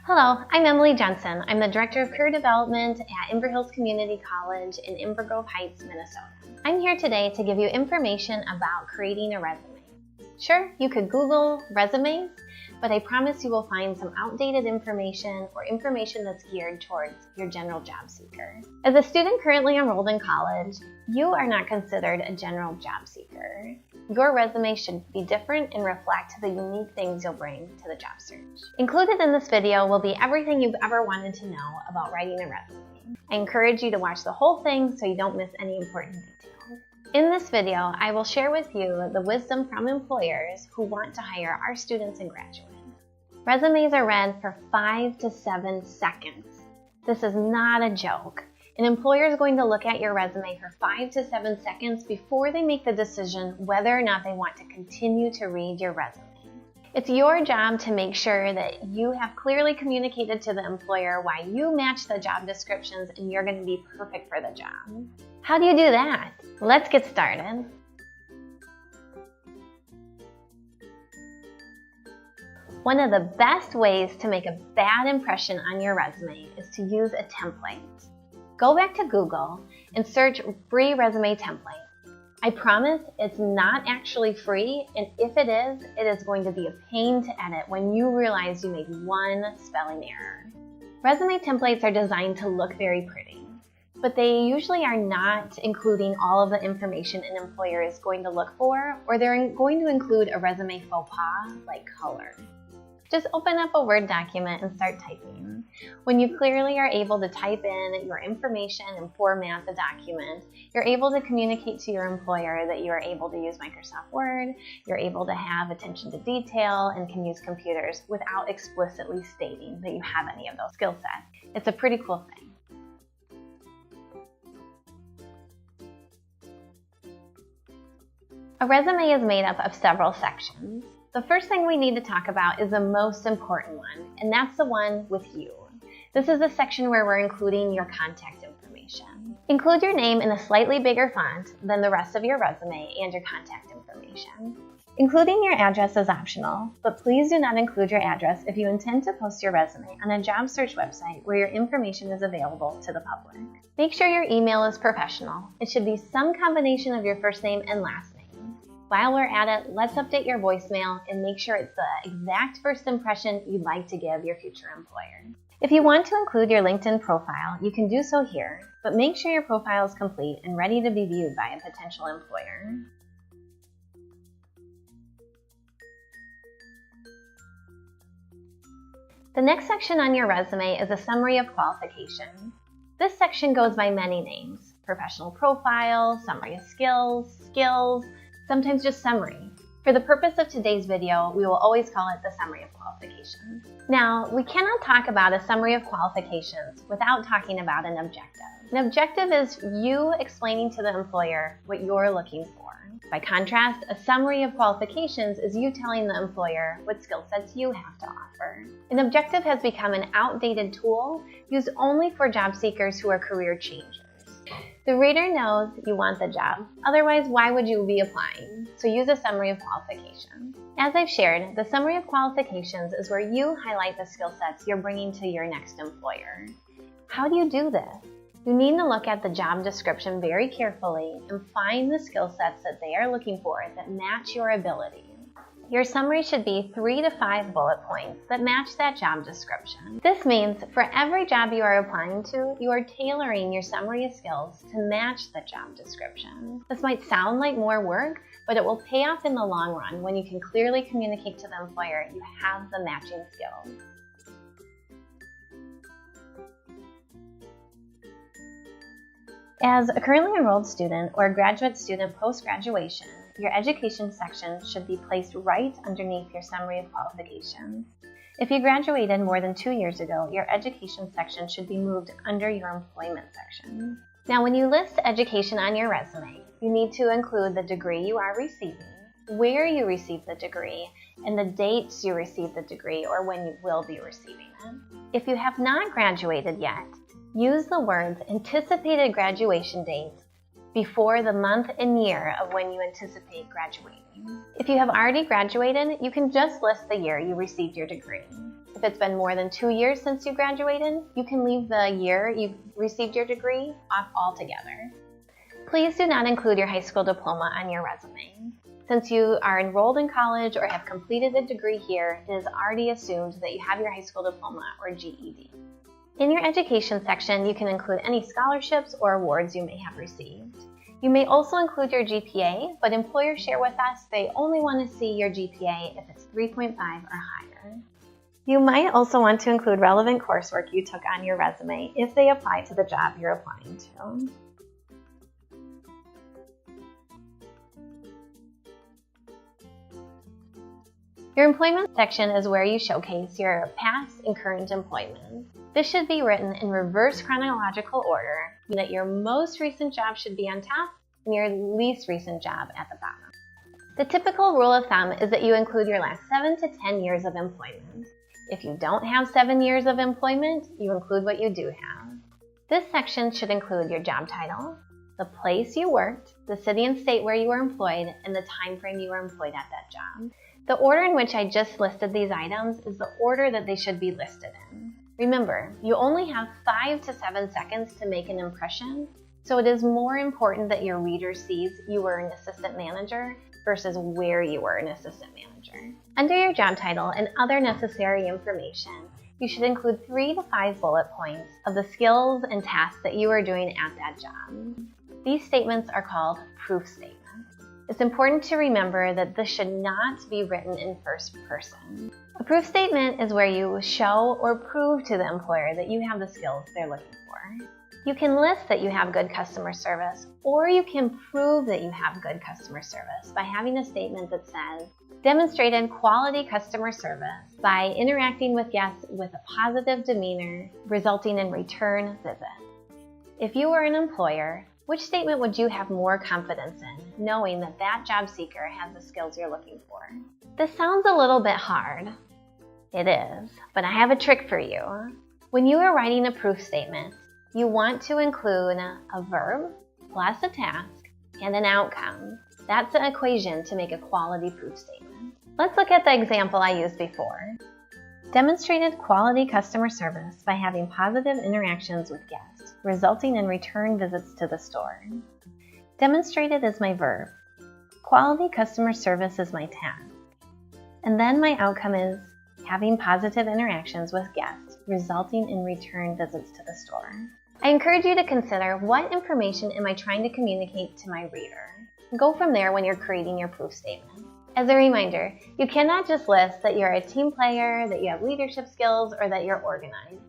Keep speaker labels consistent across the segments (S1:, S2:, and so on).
S1: Hello, I'm Emily Jensen. I'm the Director of Career Development at Inver Community College in Inver Grove Heights, Minnesota. I'm here today to give you information about creating a resume. Sure, you could Google resumes, but I promise you will find some outdated information or information that's geared towards your general job seeker. As a student currently enrolled in college, you are not considered a general job seeker. Your resume should be different and reflect the unique things you'll bring to the job search. Included in this video will be everything you've ever wanted to know about writing a resume. I encourage you to watch the whole thing so you don't miss any important details. In this video, I will share with you the wisdom from employers who want to hire our students and graduates. Resumes are read for 5 to 7 seconds. This is not a joke. An employer is going to look at your resume for 5 to 7 seconds before they make the decision whether or not they want to continue to read your resume. It's your job to make sure that you have clearly communicated to the employer why you match the job descriptions and you're going to be perfect for the job. How do you do that? Let's get started. One of the best ways to make a bad impression on your resume is to use a template. Go back to Google and search free resume template. I promise it's not actually free, and if it is going to be a pain to edit when you realize you made one spelling error. Resume templates are designed to look very pretty, but they usually are not including all of the information an employer is going to look for, or they're going to include a resume faux pas like color. Just open up a Word document and start typing. When you clearly are able to type in your information and format the document, you're able to communicate to your employer that you are able to use Microsoft Word, you're able to have attention to detail, and can use computers without explicitly stating that you have any of those skill sets. It's a pretty cool thing. A resume is made up of several sections. The first thing we need to talk about is the most important one, and that's the one with you. This is the section where we're including your contact information. Include your name in a slightly bigger font than the rest of your resume and your contact information. Including your address is optional, but please do not include your address if you intend to post your resume on a job search website where your information is available to the public. Make sure your email is professional. It should be some combination of your first name and last name. While we're at it, let's update your voicemail and make sure it's the exact first impression you'd like to give your future employer. If you want to include your LinkedIn profile, you can do so here, but make sure your profile is complete and ready to be viewed by a potential employer. The next section on your resume is a summary of qualifications. This section goes by many names: professional profile, summary of skills, sometimes just summary. For the purpose of today's video, we will always call it the summary of qualifications. Now, we cannot talk about a summary of qualifications without talking about an objective. An objective is you explaining to the employer what you're looking for. By contrast, a summary of qualifications is you telling the employer what skill sets you have to offer. An objective has become an outdated tool used only for job seekers who are career changers. The reader knows you want the job, otherwise why would you be applying? So use a summary of qualifications. As I've shared, the summary of qualifications is where you highlight the skill sets you're bringing to your next employer. How do you do this? You need to look at the job description very carefully and find the skill sets that they are looking for that match your abilities. Your summary should be 3 to 5 bullet points that match that job description. This means for every job you are applying to, you are tailoring your summary of skills to match the job description. This might sound like more work, but it will pay off in the long run when you can clearly communicate to the employer you have the matching skills. As a currently enrolled student or a graduate student post-graduation, your education section should be placed right underneath your summary of qualifications. If you graduated more than 2 years ago, your education section should be moved under your employment section. Now, when you list education on your resume, you need to include the degree you are receiving, where you received the degree, and the dates you received the degree or when you will be receiving it. If you have not graduated yet, use the words anticipated graduation date before the month and year of when you anticipate graduating. If you have already graduated, you can just list the year you received your degree. If If it's been more than 2 years since you graduated, you can leave the year you received your degree off altogether. Please do not include your high school diploma on your resume. Since you are enrolled in college or have completed a degree here, it is already assumed that you have your high school diploma or GED. In your education section, you can include any scholarships or awards you may have received. You may also include your GPA, but employers share with us they only want to see your GPA if it's 3.5 or higher. You might also want to include relevant coursework you took on your resume if they apply to the job you're applying to. Your employment section is where you showcase your past and current employment. This should be written in reverse chronological order, meaning that your most recent job should be on top and your least recent job at the bottom. The typical rule of thumb is that you include your last 7 to 10 years of employment. If you don't have 7 years of employment, you include what you do have. This section should include your job title, the place you worked, the city and state where you were employed, and the time frame you were employed at that job. The order in which I just listed these items is the order that they should be listed in. Remember, you only have 5 to 7 seconds to make an impression, so it is more important that your reader sees you were an assistant manager versus where you were an assistant manager. Under your job title and other necessary information, you should include 3 to 5 bullet points of the skills and tasks that you are doing at that job. These statements are called proof statements. It's important to remember that this should not be written in first person. A proof statement is where you show or prove to the employer that you have the skills they're looking for. You can list that you have good customer service, or you can prove that you have good customer service by having a statement that says, demonstrated quality customer service by interacting with guests with a positive demeanor, resulting in return visits. If you were an employer, which statement would you have more confidence in, knowing that that job seeker has the skills you're looking for? This sounds a little bit hard. It is, but I have a trick for you. When you are writing a proof statement, you want to include a verb plus a task and an outcome. That's an equation to make a quality proof statement. Let's look at the example I used before. Demonstrated quality customer service by having positive interactions with guests, resulting in return visits to the store. Demonstrated is my verb. Quality customer service is my task. And then my outcome is having positive interactions with guests, resulting in return visits to the store. I encourage you to consider what information am I trying to communicate to my reader. Go from there when you're creating your proof statement. As a reminder, you cannot just list that you're a team player, that you have leadership skills, or that you're organized.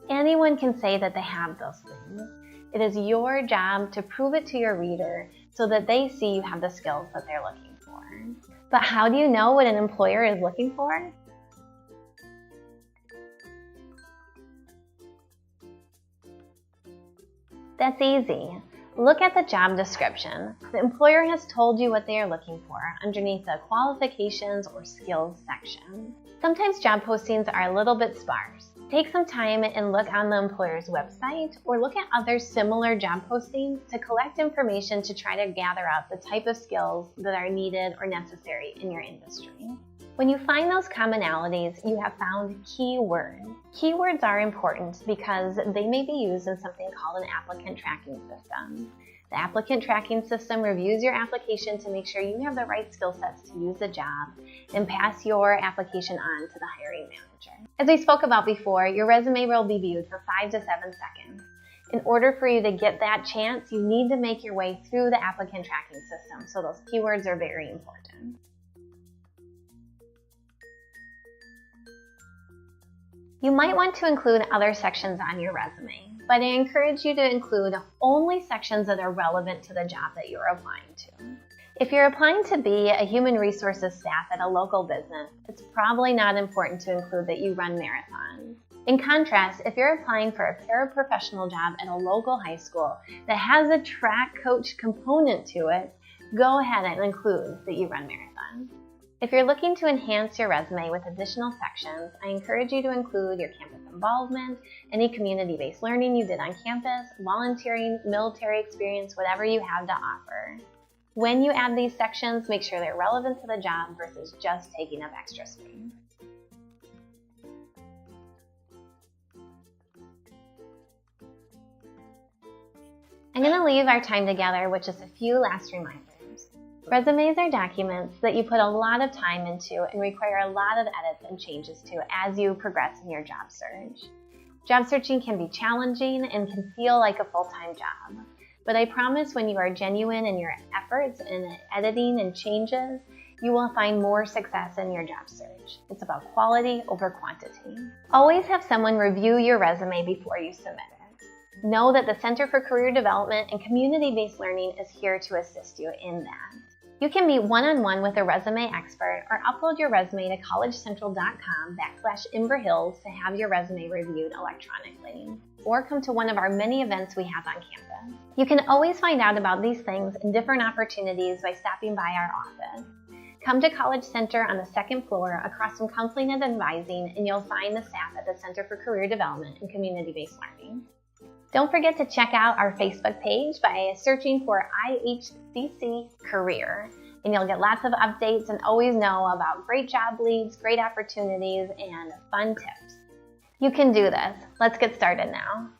S1: Anyone can say that they have those things. It is your job to prove it to your reader so that they see you have the skills that they're looking for. But how do you know what an employer is looking for? That's easy. Look at the job description. The employer has told you what they are looking for underneath the qualifications or skills section. Sometimes job postings are a little bit sparse. Take some time and look on the employer's website or look at other similar job postings to collect information to try to gather out the type of skills that are needed or necessary in your industry. When you find those commonalities, you have found keywords. Keywords are important because they may be used in something called an applicant tracking system. The applicant tracking system reviews your application to make sure you have the right skill sets to use the job and pass your application on to the hiring manager. As we spoke about before, your resume will be viewed for 5 to 7 seconds. In order for you to get that chance, you need to make your way through the applicant tracking system, so those keywords are very important. You might want to include other sections on your resume, but I encourage you to include only sections that are relevant to the job that you're applying to. If you're applying to be a human resources staff at a local business, it's probably not important to include that you run marathons. In contrast, if you're applying for a paraprofessional job at a local high school that has a track coach component to it, go ahead and include that you run marathons. If you're looking to enhance your resume with additional sections, I encourage you to include your campus involvement, any community-based learning you did on campus, volunteering, military experience, whatever you have to offer. When you add these sections, make sure they're relevant to the job versus just taking up extra space. I'm going to leave our time together with just a few last reminders. Resumes are documents that you put a lot of time into and require a lot of edits and changes to as you progress in your job search. Job searching can be challenging and can feel like a full-time job, but I promise when you are genuine in your efforts in editing and changes, you will find more success in your job search. It's about quality over quantity. Always have someone review your resume before you submit it. Know that the Center for Career Development and Community-Based Learning is here to assist you in that. You can meet one-on-one with a resume expert or upload your resume to collegecentral.com/Inver to have your resume reviewed electronically, or come to one of our many events we have on campus. You can always find out about these things and different opportunities by stopping by our office. Come to College Center on the second floor across from Counseling and Advising, and you'll find the staff at the Center for Career Development and Community-Based Learning. Don't forget to check out our Facebook page by searching for IHCC Career, and you'll get lots of updates and always know about great job leads, great opportunities, and fun tips. You can do this. Let's get started now.